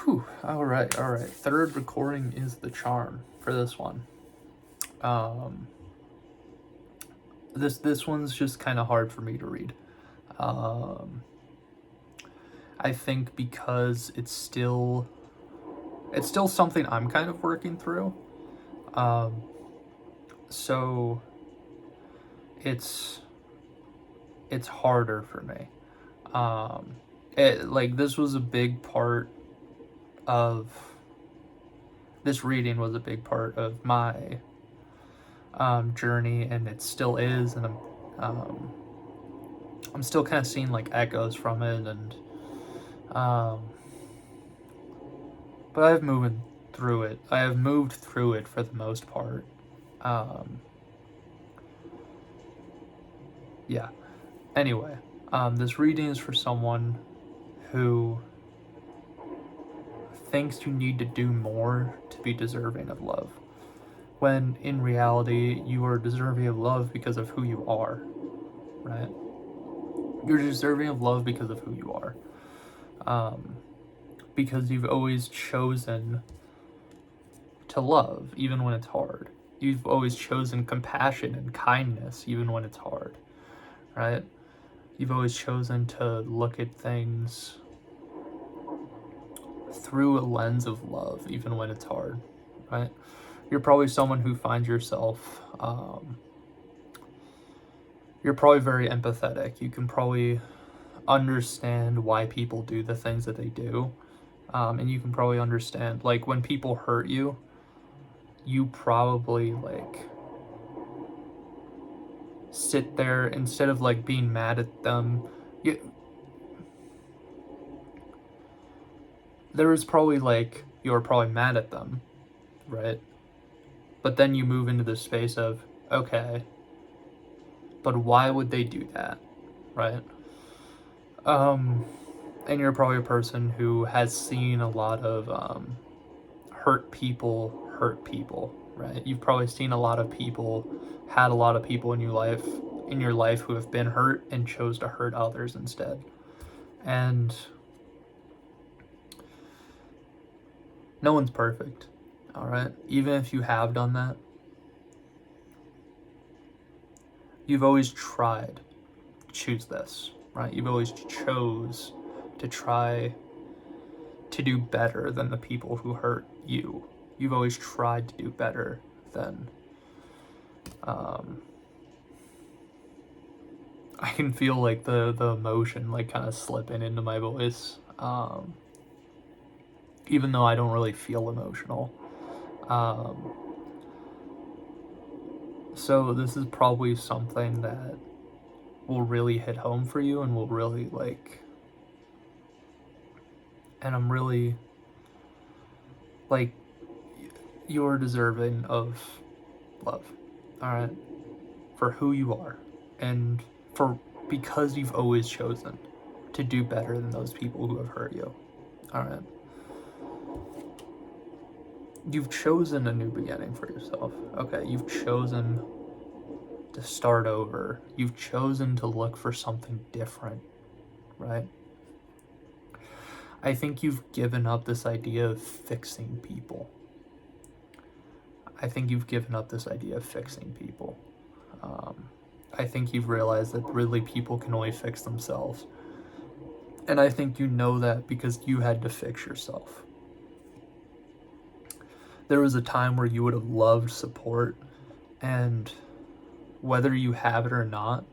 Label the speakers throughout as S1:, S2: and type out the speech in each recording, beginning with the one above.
S1: Whew. All right. Third recording is the charm for this one. Um, this one's just kind of hard for me to read. Um, I think because it's still something I'm kind of working through. Um, so it's it's harder for me. Like this was a big part of this reading was a big part of my journey, and it still is, and I'm still kind of seeing like echoes from it, and um, but I've moved through it. I have moved through it for the most part. Um, yeah. Anyway, this reading is for someone who thinks you need to do more to be deserving of love, when in reality you are deserving of love because of who you are, right? You're deserving of love because of who you are. Because you've always chosen to love, even when it's hard. You've always chosen compassion and kindness, even when it's hard, right? You've always chosen to look at things through a lens of love, even when it's hard, right? You're probably someone who finds yourself, you're probably very empathetic. You can probably understand why people do the things that they do. And you can probably understand, like, when people hurt you, you probably, like, sit there instead of, like, being mad at them. There is probably, like, you're probably mad at them, right? But then you move into the space of, okay, but why would they do that, right? And you're probably a person who has seen a lot of hurt people, right? You've probably seen a lot of people, had a lot of people in your life who have been hurt and chose to hurt others instead. And no one's perfect, all right? Even if you have done that, you've always tried to choose this, right? You've always chose to try to do better than the people who hurt you. You've always tried to do better than. I can feel like the emotion like kind of slipping into my voice, even though I don't really feel emotional. So this is probably something that will really hit home for you and will really like. And I'm really like, you're deserving of love, all right, for who you are, and for because you've always chosen to do better than those people who have hurt you, all right. You've chosen a new beginning for yourself, okay? You've chosen to start over. You've chosen to look for something different, right? I think you've given up this idea of fixing people. I think you've given up this idea of fixing people. I think you've realized that really people can only fix themselves. And I think you know that because you had to fix yourself. There was a time where you would have loved support, and whether you have it or not,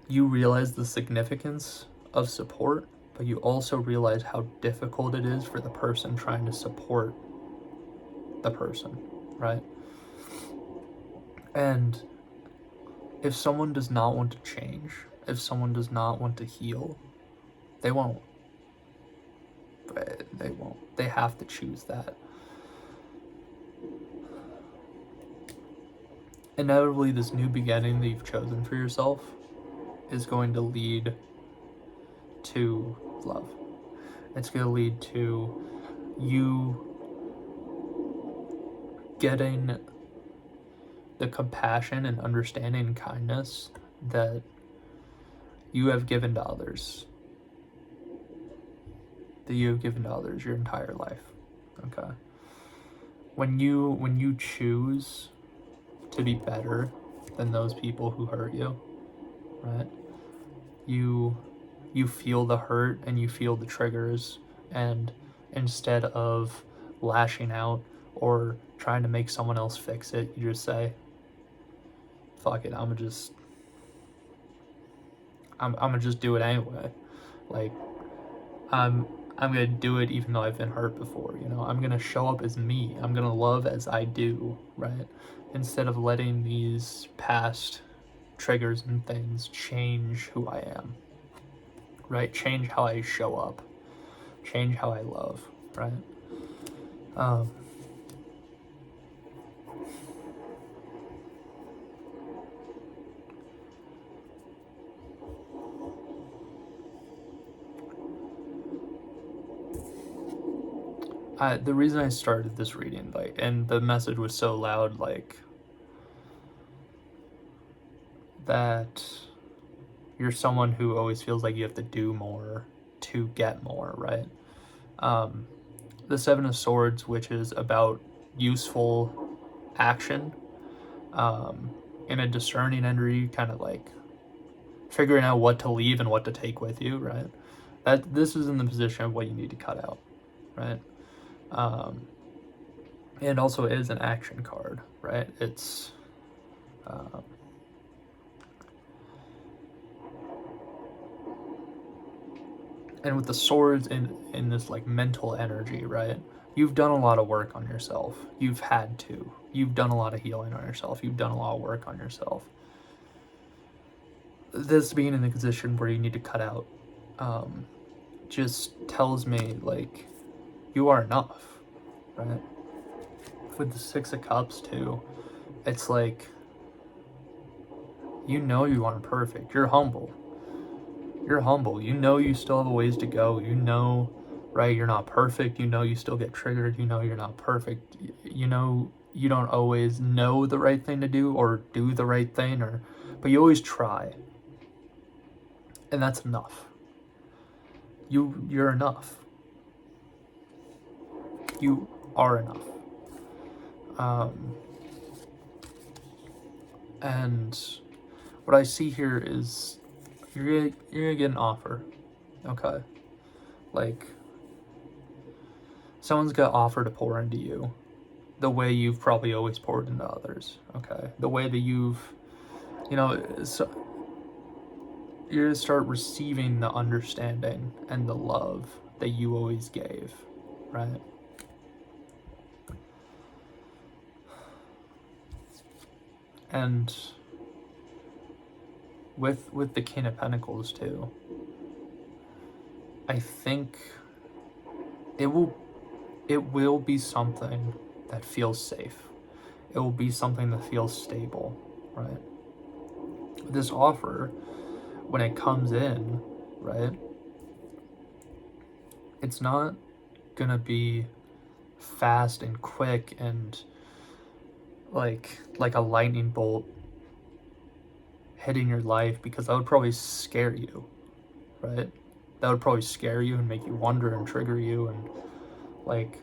S1: you realize the significance of support, but you also realize how difficult it is for the person trying to support the person, right? And if someone does not want to change, if someone does not want to heal, they won't. They won't. They have to choose that. Inevitably, this new beginning that you've chosen for yourself is going to lead to love. It's going to lead to you getting the compassion and understanding and kindness that you have given to others. that you have given to others your entire life. Okay. When you choose to be better than those people who hurt you, right? You feel the hurt and you feel the triggers, and instead of lashing out or trying to make someone else fix it, you just say, fuck it, I'm gonna just do it anyway. Like, I'm gonna do it even though I've been hurt before, you know? I'm gonna show up as me. I'm gonna love as I do, right? Instead of letting these past triggers and things change who I am, right? Change how I show up, change how I love, right? The reason I started this reading, like, and the message was so loud, like, that you're someone who always feels like you have to do more to get more, right? The Seven of Swords, which is about useful action, in a discerning energy, kind of like figuring out what to leave and what to take with you, right? That this is in the position of what you need to cut out, right? It also is an action card, right? It's and with the swords in this like mental energy, right? You've done a lot of work on yourself. You've had to. You've done a lot of healing on yourself. You've done a lot of work on yourself. This being in the position where you need to cut out just tells me, like, you are enough, right? With the Six of Cups too, it's like, you know you aren't perfect. You're humble. You're humble. You know you still have a ways to go. You know, right, you're not perfect. You know you still get triggered. You know you're not perfect. You know you don't always know the right thing to do or do the right thing, but you always try. And that's enough. You're enough. You are enough. And what I see here is you're gonna get an offer, okay? Like, someone's gonna offer to pour into you the way you've probably always poured into others, okay? The way that you've, so you're gonna start receiving the understanding and the love that you always gave, right? And with the King of Pentacles too, I think it will be something that feels safe. It will be something that feels stable, right? This offer, when it comes in, right, it's not gonna be fast and quick and like a lightning bolt hitting your life, because that would probably scare you, right? That would probably scare you and make you wonder and trigger you. And like,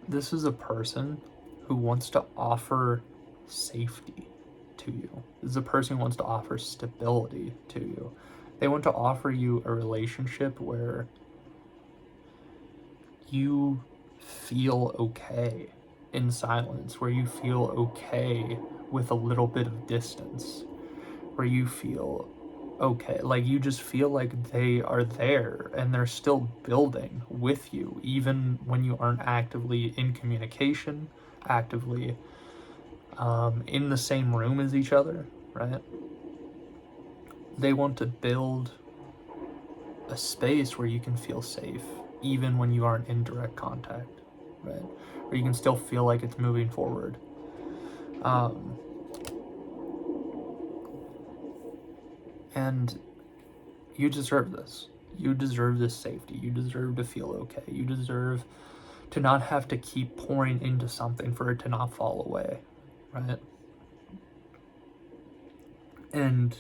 S1: this is a person who wants to offer safety to you. This is a person who wants to offer stability to you. They want to offer you a relationship where you feel okay in silence, where you feel okay with a little bit of distance, where you feel okay, like you just feel like they are there and they're still building with you, even when you aren't actively in communication, actively in the same room as each other, right? They want to build a space where you can feel safe, even when you aren't in direct contact, right? Where you can still feel like it's moving forward. And you deserve this. You deserve this safety. You deserve to feel okay. You deserve to not have to keep pouring into something for it to not fall away, right? And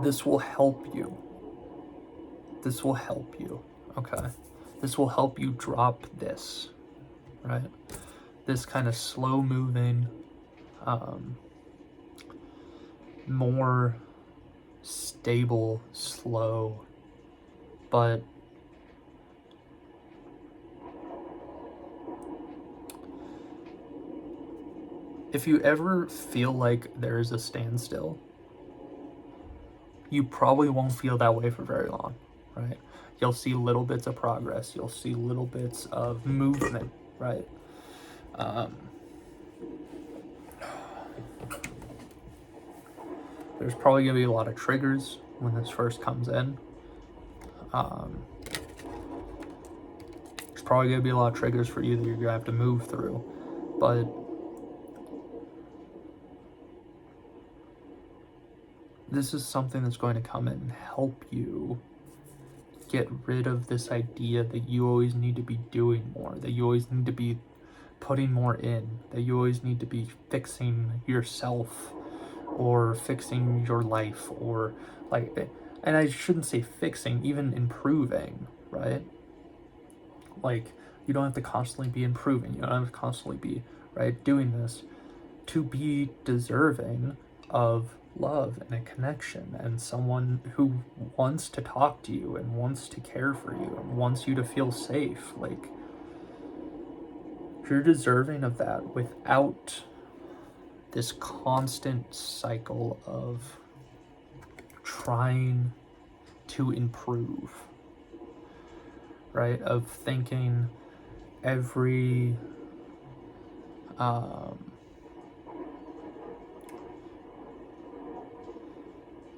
S1: this will help you This will help you, okay? This will help you drop this, right? This kind of slow moving, more stable, slow, but if you ever feel like there's a standstill, you probably won't feel that way for very long, right? You'll see little bits of progress. You'll see little bits of movement, right? There's probably going to be a lot of triggers when this first comes in. There's probably going to be a lot of triggers for you that you're going to have to move through. But this is something that's going to come in and help you get rid of this idea that you always need to be doing more, that you always need to be putting more in, that you always need to be fixing yourself or fixing your life, or like, and I shouldn't say fixing, even improving, right? Like, you don't have to constantly be improving, you don't have to constantly be, right, doing this to be deserving of love and a connection and someone who wants to talk to you and wants to care for you and wants you to feel safe. Like, you're deserving of that without this constant cycle of trying to improve, right? Of thinking every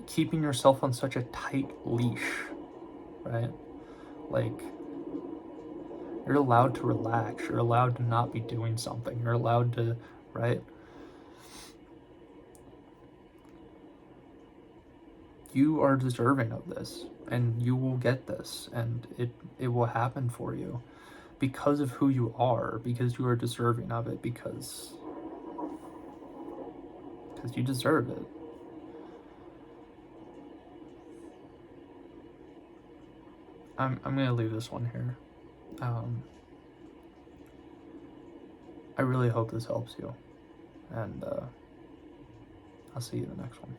S1: keeping yourself on such a tight leash, right? Like, you're allowed to relax, you're allowed to not be doing something, you're allowed to, right? You are deserving of this, and you will get this, and it will happen for you because of who you are, because you are deserving of it, because you deserve it. I'm gonna leave this one here. I really hope this helps you, and I'll see you in the next one.